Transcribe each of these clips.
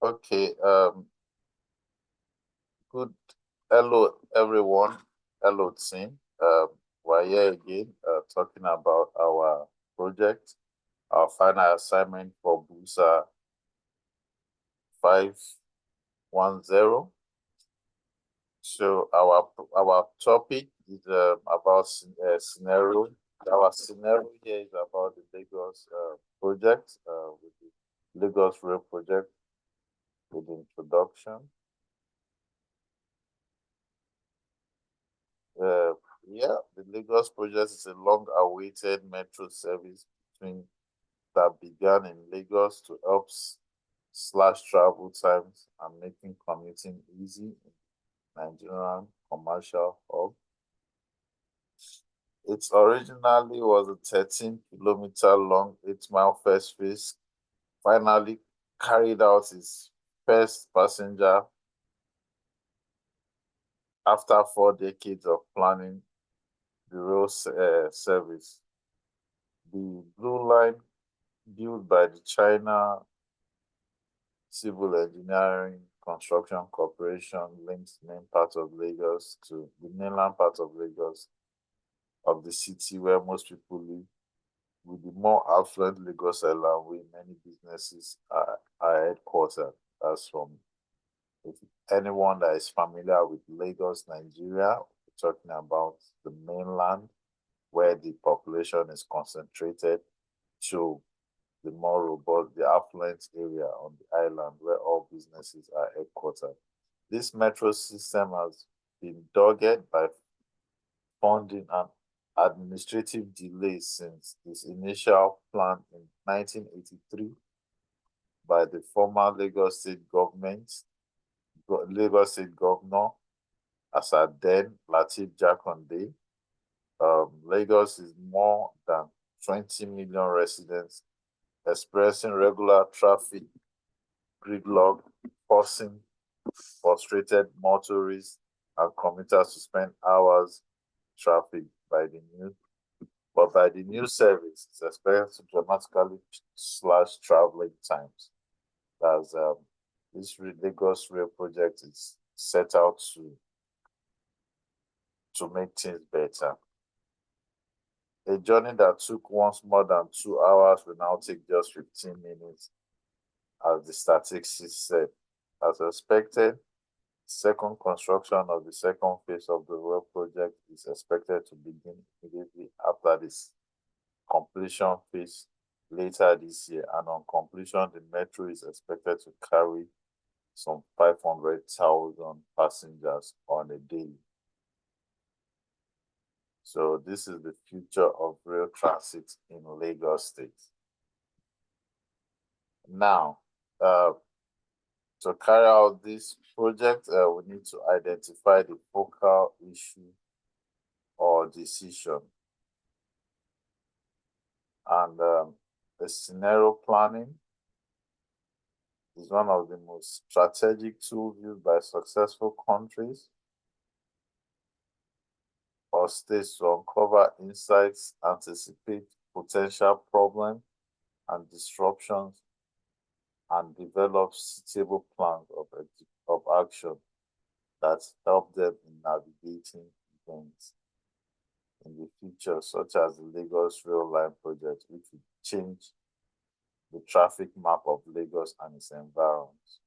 Okay, good. Hello, everyone. Hello, team. We're here again talking about our project, our final assignment for BUSA 510. So our topic is about scenario. Our scenario here is about the Lagos project, with the Lagos Rail project with the introduction. Uh, yeah, the Lagos project is a long-awaited metro service between that began in Lagos to help slash travel times and making commuting easy in Nigerian commercial hub. It originally was a 13-kilometer long, 8-mile first phase, finally carried out its first passenger after 4 decades of planning the rail service. The Blue Line, built by the China Civil Engineering Construction Corporation, links the main part of Lagos to the mainland part of Lagos, of the city where most people live, with the more affluent Lagos Island, where many businesses are headquartered. That's from, if anyone that is familiar with Lagos, Nigeria, we're talking about the mainland where the population is concentrated, to the more robust, the affluent area on the island where all businesses are headquartered. This metro system has been dogged by funding and administrative delays since its initial plan in 1983 by the former Lagos State government, Lagos State Governor, as at then Lateef Jakande. Lagos is more than 20 million residents, experiencing regular traffic gridlock, forcing frustrated motorists and commuters to spend hours traffic by the new service, it's expected to dramatically slash traveling times. As this Lagos Rail project is set out to make things better. A journey that took once more than 2 hours will now take just 15 minutes, as the statistics said. As expected, second construction of the second phase of the rail project is expected to begin immediately after this completion phase later this year, and on completion, the metro is expected to carry some 500,000 passengers on a day. So this is the future of rail transit in Lagos State. Now, to carry out this project, we need to identify the focal issue or decision. And the scenario planning is one of the most strategic tools used by successful countries or states to uncover insights, anticipate potential problems and disruptions, and develop suitable plans of action that help them in navigating events in the future, such as the Lagos Rail Line project, which will change the traffic map of Lagos and its environs.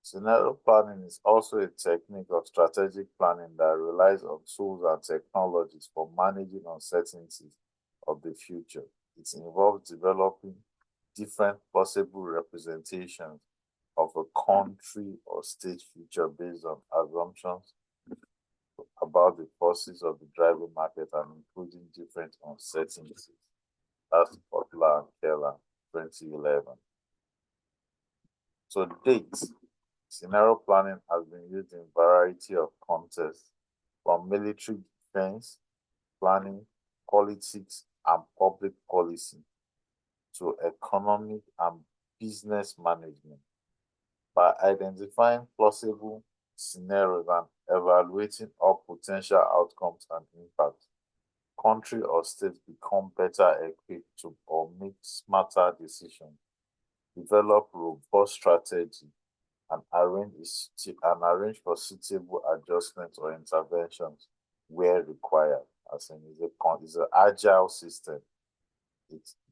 Scenario planning is also a technique of strategic planning that relies on tools and technologies for managing uncertainties of the future. It involves developing different possible representations of a country or state future based on assumptions about the forces of the driving market and including different uncertainties. That's Butler and Keller, 2011. So date. Scenario planning has been used in a variety of contexts, from military defense, planning, politics, and public policy, to economic and business management. By identifying plausible scenarios and evaluating all potential outcomes and impacts, country or states become better equipped to or make smarter decisions develop robust strategy, and arrange for suitable adjustments or interventions where required. As in, it's an agile system.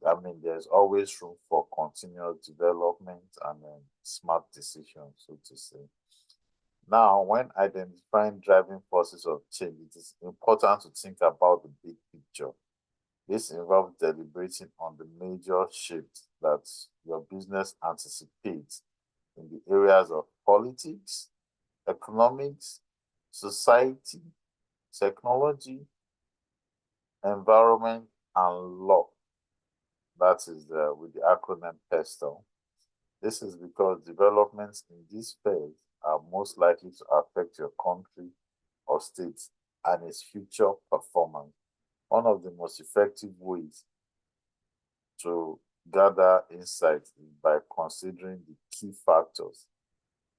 I mean, there's always room for continuous development and smart decisions, so to say. Now, when identifying driving forces of change, it is important to think about the big picture. This involves deliberating on the major shifts that your business anticipates in the areas of politics, economics, society, technology, environment, and law. That is with the acronym PESTEL. This is because developments in these spheres are most likely to affect your country or state and its future performance. One of the most effective ways to gather insights is by considering the key factors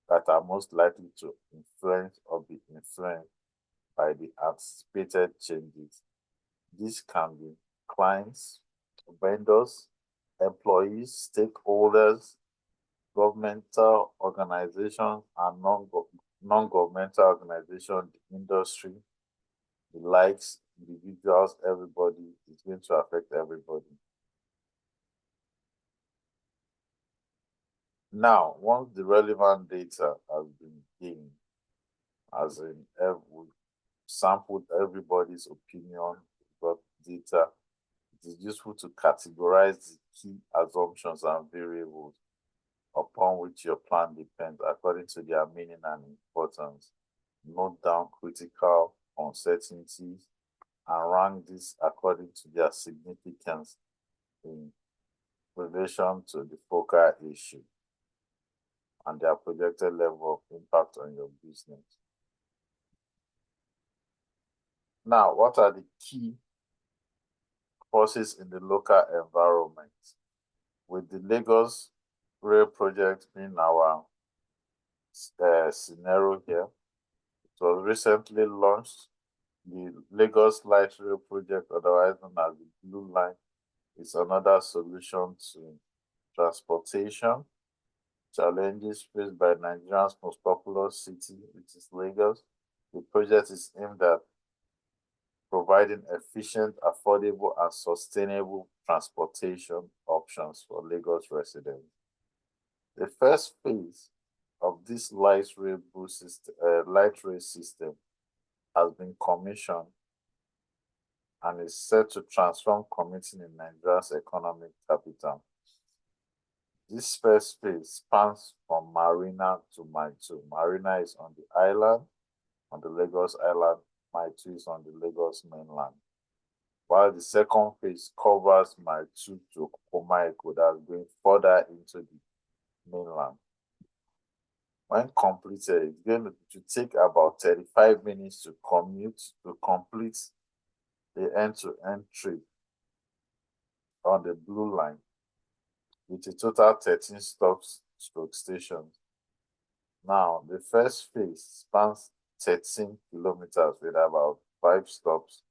that are most likely to influence or be influenced by the anticipated changes. These can be clients, vendors, employees, stakeholders, governmental organizations, and non-governmental organizations, the industry, the likes, individuals, everybody. It's going to affect everybody. Now, once the relevant data has been gained, as in we sampled everybody's opinion, got data, it is useful to categorize the key assumptions and variables upon which your plan depends according to their meaning and importance. Note down critical uncertainties and rank these according to their significance in relation to the focal issue and their projected level of impact on your business. Now, what are the key forces in the local environment? With the Lagos Rail project being our scenario here, it was recently launched. The Lagos Light Rail project, otherwise known as the Blue Line, is another solution to transportation challenges faced by Nigeria's most populous city, which is Lagos. The project is aimed at providing efficient, affordable, and sustainable transportation options for Lagos residents. The first phase of this light rail system has been commissioned and is set to transform commuting in Nigeria's economic capital. This first phase spans from Marina to Mile 2. Marina is on the island, on the Lagos Island. Mile 2 is on the Lagos mainland. While the second phase covers Mile 2 to Komaiko, that's going further into the mainland. When completed, it's going to take about 35 minutes to complete the end-to-end trip on the Blue Line, with a total 13 stops stroke stations. Now, the first phase spans 13 kilometers with about 5 stops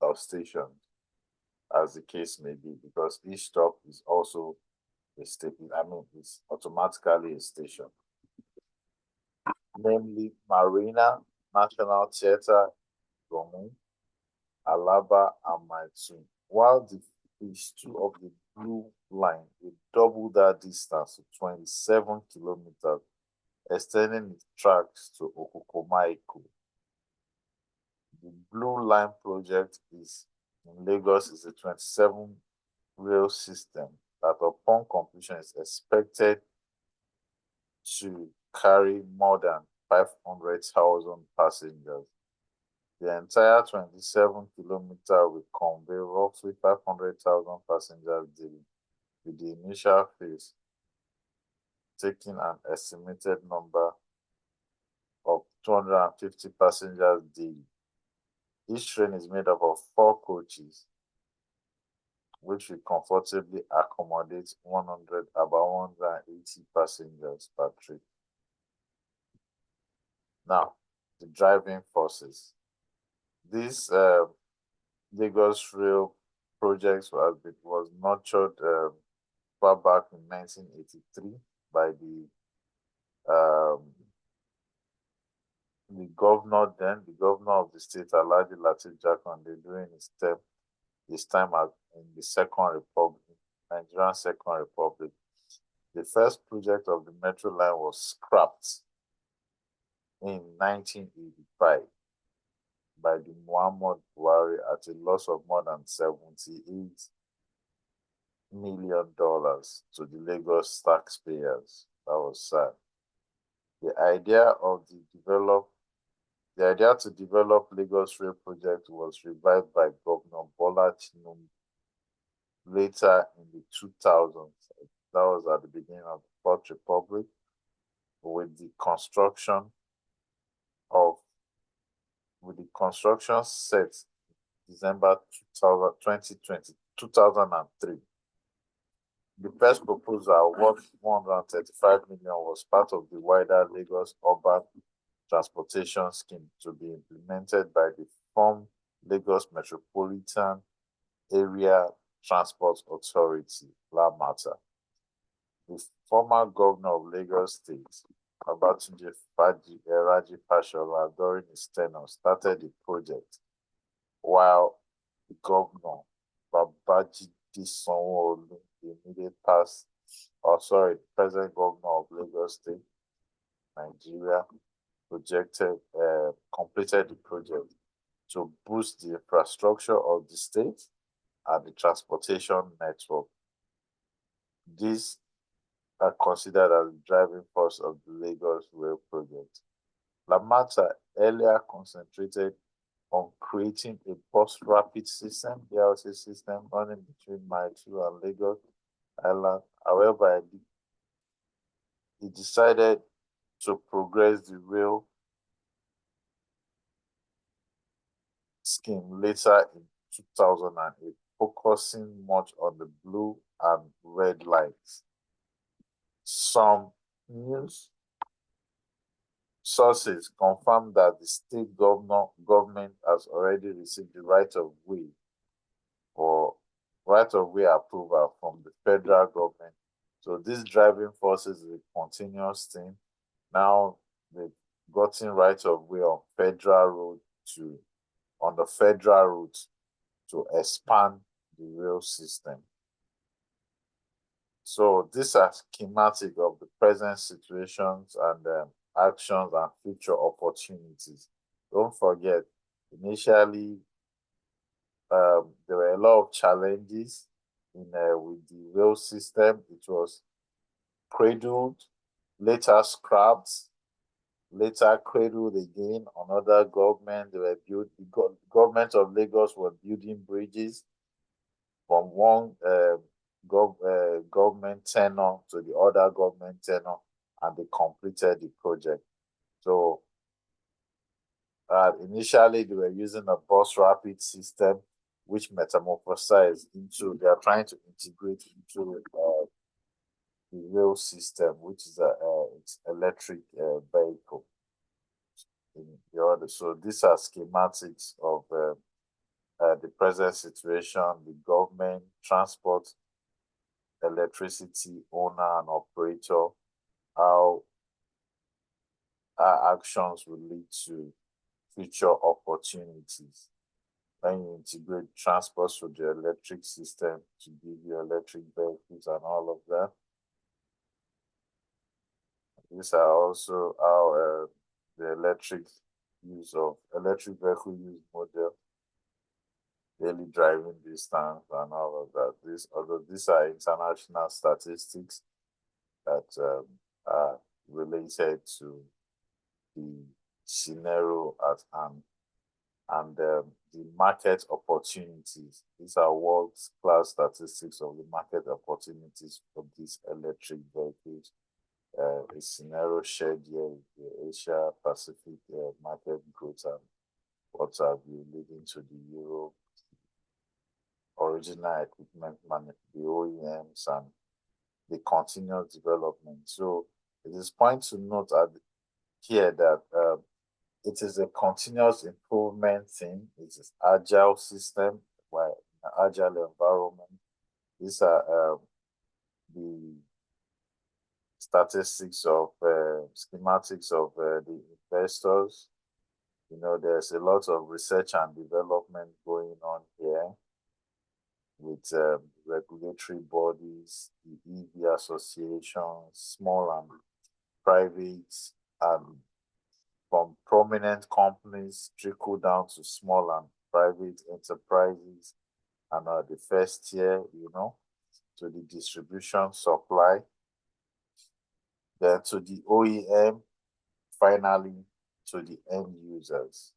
of stations, as the case may be, because each stop is also a station. I mean, it's automatically a station. Namely, Marina, National Theatre, Gomu, Alaba, and Mile 2. While the phase 2 of the Blue Line will double that distance to 27 kilometers, extending its tracks to Okukomaiku. The Blue Line project in Lagos is a 27 rail system that upon completion is expected to carry more than 500,000 passengers. The entire 27 kilometer will convey roughly 500,000 passengers daily, with the initial phase taking an estimated number of 250 passengers daily. Each train is made up of 4 coaches, which will comfortably accommodate about 180 passengers per trip. Now, the driving forces. This Lagos Rail project was nurtured far back in 1983 by the governor of the state, Alhaji Lateef Jakande, during his time in the Second Republic, Nigerian Second Republic. The first project of the metro line was scrapped in 1985 by the Muhammad Buhari at a loss of more than $78 million to the Lagos taxpayers. That was sad. The idea to develop Lagos Rail project was revived by Governor Bola Tinubu later in the 2000s. That was at the beginning of the Fourth Republic, with the construction set December 2003. The first proposal, worth 135 million, was part of the wider Lagos urban transportation scheme to be implemented by the former Lagos Metropolitan Area Transport Authority, LAMATA. The former governor of Lagos State, Babatunde Raji Fashola, during his tenure, started the project, while the governor, Babajide Sanwo-Olu, the present governor of Lagos State, Nigeria, completed the project to boost the infrastructure of the state and the transportation network. These are considered as the driving force of the Lagos Rail project. LAMATA earlier concentrated on creating a bus rapid system, BRT system, running between Mile 2 and Lagos Island. However, it decided to progress the rail scheme later in 2008, focusing much on the blue and red lines. Some news sources confirm that the state government has already received the right of way approval from the federal government. So this driving forces is a continuous thing. Now they've gotten right of way on the federal route to expand the rail system. So these are schematic of the present situations and actions and future opportunities. Don't forget, initially there were a lot of challenges with the rail system. It was cradled, later scrapped, later cradled again. Another government, the government of Lagos was building bridges from one government tenure to the other government tenure, and they completed the project. So initially they were using a bus rapid system, which metamorphosized into, they are trying to integrate into the rail system, which is it's electric vehicle. So these are schematics of the present situation, the government, transport, electricity owner and operator, how our actions will lead to future opportunities. When you integrate transport with the electric system to give you electric vehicles and all of that. These are also how the electric vehicle use model, daily driving distance and all of that. These are international statistics that are related to the scenario at hand, and the market opportunities. These are world-class statistics of the market opportunities for these electric vehicles. A scenario shared here with the Asia Pacific market growth and what have you, leading to the Europe original equipment the OEMs and the continuous development. So it is point to note here that it is a continuous improvement thing. It is agile system, while in an agile environment. These are the statistics of schematics of the investors. There's a lot of research and development going on here with regulatory bodies, the EV Association, small and private, and from prominent companies trickle down to small and private enterprises, and the first tier, to the distribution supply, then to the OEM, finally to the end users.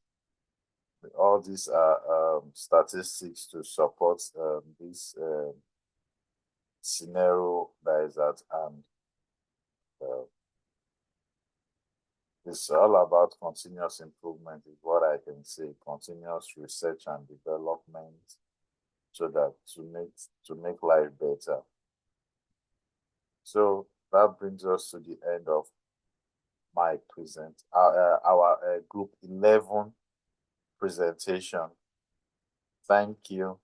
All these are statistics to support this scenario that is at hand. It's all about continuous improvement, is what I can say. Continuous research and development, so that to make life better. So that brings us to the end of my our group 11 presentation. Thank you.